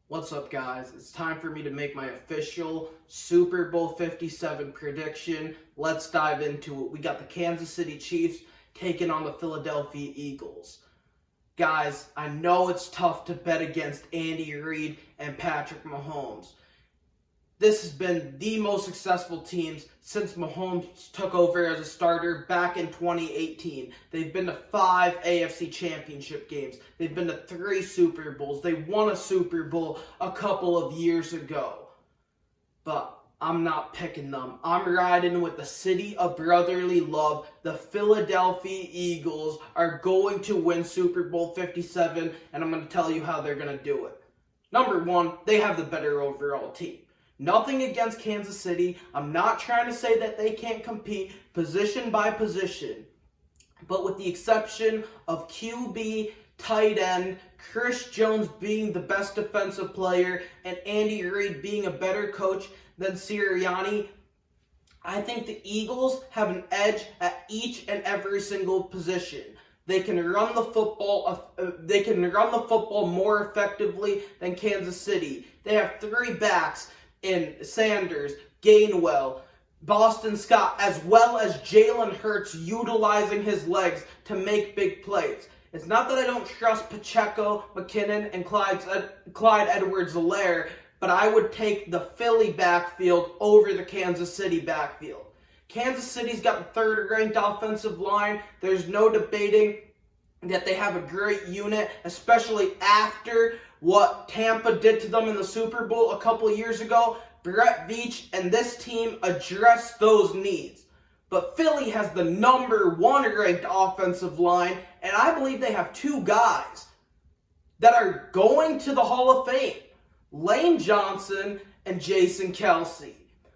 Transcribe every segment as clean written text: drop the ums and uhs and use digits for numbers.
What's up, guys? It's time for me to make my official Super Bowl 57 prediction. Let's dive into it. We got the Kansas City Chiefs taking on the Philadelphia Eagles. Guys, I know it's tough to bet against Andy Reid and Patrick Mahomes. This has been the most successful teams since Mahomes took over as a starter back in 2018. They've been to 5 AFC championship games. They've been to 3 Super Bowls. They won a Super Bowl a couple of years ago. But I'm not picking them. I'm riding with the city of brotherly love. The Philadelphia Eagles are going to win Super Bowl 57, and I'm going to tell you how they're going to do it. Number one, they have the better overall team. Nothing against Kansas City. I'm not trying to say that they can't compete position by position. But with the exception of QB, tight end, Chris Jones being the best defensive player, and Andy Reid being a better coach than Sirranni, I think the Eagles have an edge at each and every single position. They can run the football. They can run the football more effectively than Kansas City. They have 3 backs in Sanders, Gainwell, Boston Scott, as well as Jalen Hurts utilizing his legs to make big plays. It's not that I don't trust Pacheco, McKinnon, and Clyde Edwards-Helaire, but I would take the Philly backfield over the Kansas City backfield. Kansas City's got the 3rd ranked offensive line. There's no debating that they have a great unit, especially after what Tampa did to them in the Super Bowl a couple of years ago. Brett Veach and this team addressed those needs. But Philly has the number 1 ranked offensive line, and I believe they have 2 guys that are going to the Hall of Fame. Lane Johnson and Jason Kelce.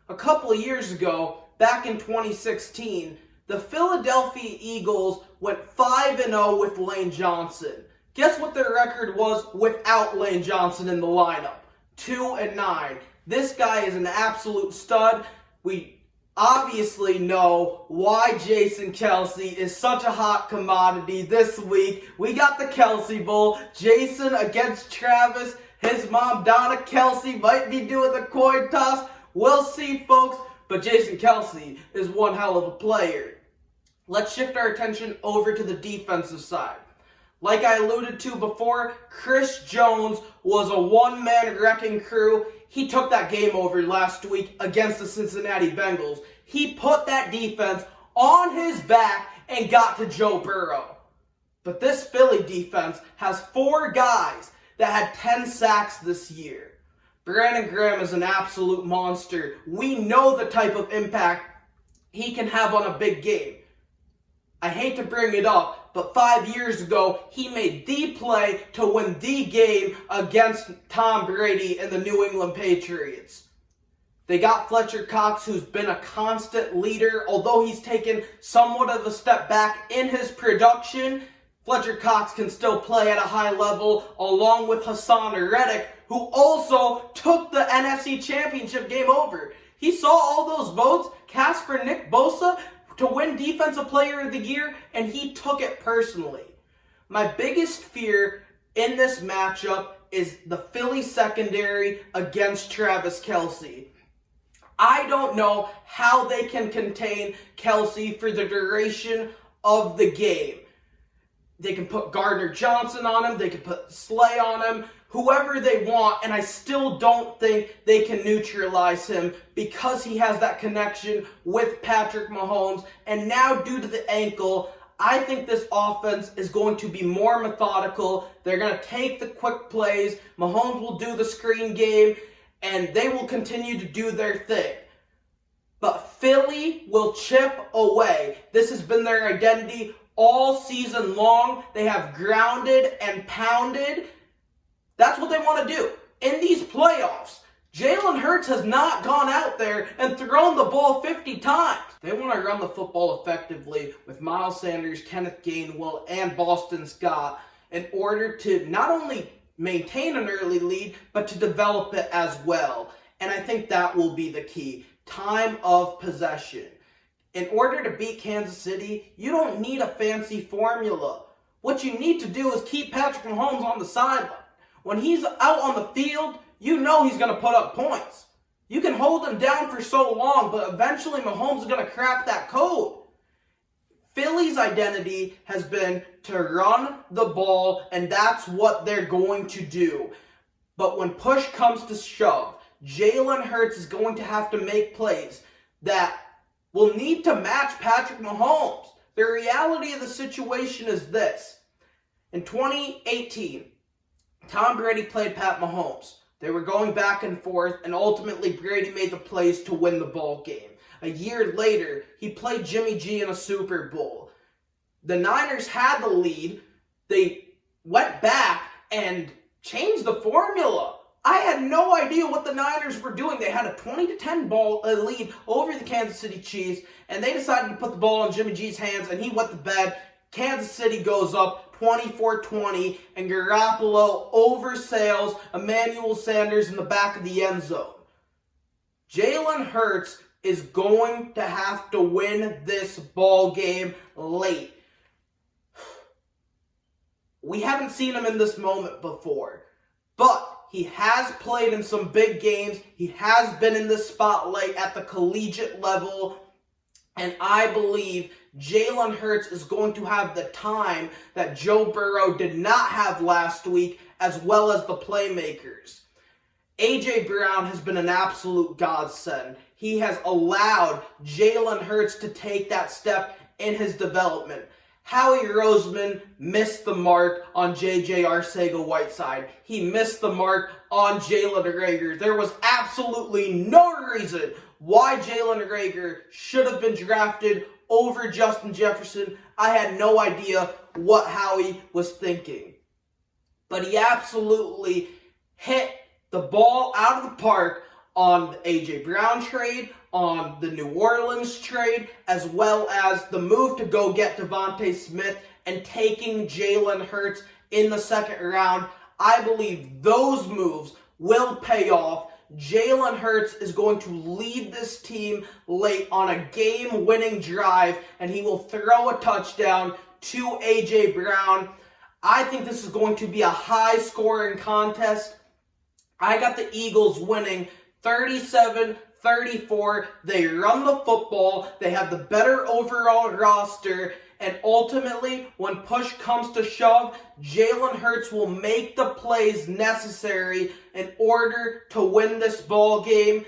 A couple of years ago, back in 2016, the Philadelphia Eagles went 5-0 with Lane Johnson. Guess what their record was without Lane Johnson in the lineup? 2-9. This guy is an absolute stud. We obviously know why Jason Kelce is such a hot commodity this week. We got the Kelce Bowl. Jason against Travis. His mom, Donna Kelce, might be doing the coin toss. We'll see, folks. But Jason Kelce is one hell of a player. Let's shift our attention over to the defensive side. Like I alluded to before, Chris Jones was a one-man wrecking crew. He took that game over last week against the Cincinnati Bengals. He put that defense on his back and got to Joe Burrow. But this Philly defense has 4 guys that had 10 sacks this year. Brandon Graham is an absolute monster. We know the type of impact he can have on a big game. I hate to bring it up, but 5 years ago, he made the play to win the game against Tom Brady and the New England Patriots. They got Fletcher Cox, who's been a constant leader. Although he's taken somewhat of a step back in his production, Fletcher Cox can still play at a high level, along with Hassan Reddick, who also took the NFC Championship game over. He saw all those votes cast for Nick Bosa to win Defensive Player of the Year, and he took it personally. My biggest fear in this matchup is the Philly secondary against Travis Kelce. I don't know how they can contain Kelce for the duration of the game. They can put Gardner Johnson on him, they can put Slay on him, whoever they want, and I still don't think they can neutralize him because he has that connection with Patrick Mahomes. And now, due to the ankle, I think this offense is going to be more methodical. They're going to take the quick plays. Mahomes will do the screen game, and they will continue to do their thing. But Philly will chip away. This has been their identity all season long. They have grounded and pounded. That's what they want to do. In these playoffs, Jalen Hurts has not gone out there and thrown the ball 50 times. They want to run the football effectively with Miles Sanders, Kenneth Gainwell, and Boston Scott in order to not only maintain an early lead, but to develop it as well. And I think that will be the key. Time of possession. In order to beat Kansas City, you don't need a fancy formula. What you need to do is keep Patrick Mahomes on the sideline. When he's out on the field, you know he's going to put up points. You can hold him down for so long, but eventually Mahomes is going to crack that code. Philly's identity has been to run the ball, and that's what they're going to do. But when push comes to shove, Jalen Hurts is going to have to make plays that will need to match Patrick Mahomes. The reality of the situation is this. In 2018, Tom Brady played Pat Mahomes. They were going back and forth, and ultimately Brady made the plays to win the ball game. A year later, he played Jimmy G in a Super Bowl. The Niners had the lead. They went back and changed the formula. I had no idea what the Niners were doing. They had a 20-10 lead over the Kansas City Chiefs, and they decided to put the ball in Jimmy G's hands, and he went to bed. Kansas City goes up 24-20, and Garoppolo oversails Emmanuel Sanders in the back of the end zone. Jalen Hurts is going to have to win this ball game late. We haven't seen him in this moment before, but he has played in some big games. He has been in the spotlight at the collegiate level, and I believe Jalen Hurts is going to have the time that Joe Burrow did not have last week, as well as the playmakers. A.J. Brown has been an absolute godsend. He has allowed Jalen Hurts to take that step in his development. Howie Roseman missed the mark on J.J. Arcega-Whiteside. He missed the mark on Jalen Reagor. There was absolutely no reason why Jalen Reagor should have been drafted over Justin Jefferson. I had no idea what Howie was thinking. But he absolutely hit the ball out of the park on the A.J. Brown trade, on the New Orleans trade, as well as the move to go get Devontae Smith and taking Jalen Hurts in the second round. I believe those moves will pay off. Jalen Hurts is going to lead this team late on a game-winning drive, and he will throw a touchdown to A.J. Brown. I think this is going to be a high-scoring contest. I got the Eagles winning 37-34. They run the football. They have the better overall roster. And ultimately, when push comes to shove, Jalen Hurts will make the plays necessary in order to win this ball game.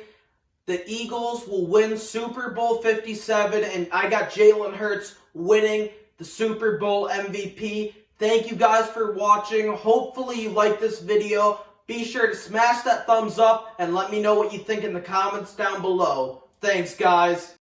The Eagles will win Super Bowl 57, and I got Jalen Hurts winning the Super Bowl MVP. Thank you guys for watching. Hopefully you like this video. Be sure to smash that thumbs up and let me know what you think in the comments down below. Thanks, guys.